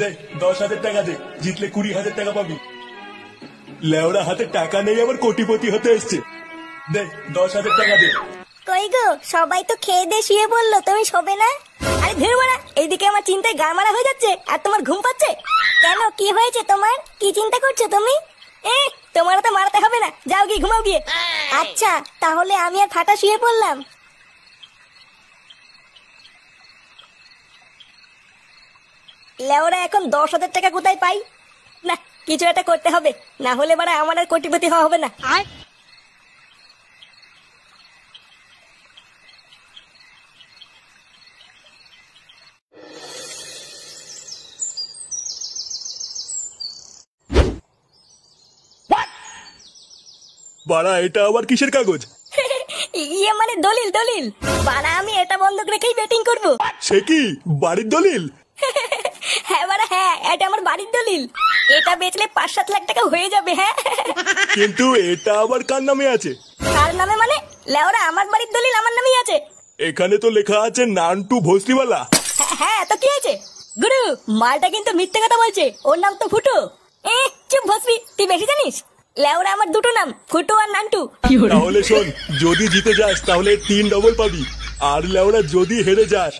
দেখ 10,000 টাকা দে, জিতলে 20,000 টাকা পাবি। লেওড়া হাতে টাকা নেই আবার কোটিপতি হতে এসছে। দেখ 10,000 টাকা দে। কই গো, সবাই তো খেয়ে দিয়ে শুয়ে বললো, তুমি শোবে না? আরে ধীর মারা, এইদিকে আমার চিন্তায় গা মারা হয়ে যাচ্ছে আর তোমার ঘুম পাচ্ছে কেন? কি হয়েছে তোমার? কি চিন্তা করছো তুমি? তোমার তো মারাতে হবে না, যাও গিয়ে ঘুমাও গিয়ে। আচ্ছা তাহলে আমি আর ফাটা শুয়ে পড়লাম। লেওরা এখন 10,000 টাকা কোথায় পাই? না, কিছু একটা করতে হবে, না হলে বাড়া আমার আর কোটিপতি হওয়া হবে না। বাড়া এটা আবার কিসের কাগজ? ইয়ে মানে দলিল দলিল। বাড়া আমি এটা বন্ধক রেখেই বেটিং করব। সে কি বাড়ির দলিল? হ্যাঁ বাড়া হ্যাঁ, এটা আমার বাড়ির দলিল। এটা বেচলে 5-7 লাখ টাকা হয়ে যাবে। হ্যাঁ কিন্তু এটা আবার কার নামে আছে? কার নামে মানে? লেওরা আমার বাড়ির দলিল আমার নামেই আছে। এখানে তো লেখা আছে নান্টু ভোসরিওয়ালা। হ্যাঁ তো কি আছে? গুরু, মালটা কিন্তু মিথ্যে কথা বলছে, ওর নাম তো ফুটো। চুপ ভসবি, তুই বেশি জানিস। লেওরা আমার দুটো নাম, ফুটো আর নান্টু। তাহলে শোন, যদি জিতে যাস তাহলে 3 ডবল পাবি, আর লেওড়া যদি হেরে যাস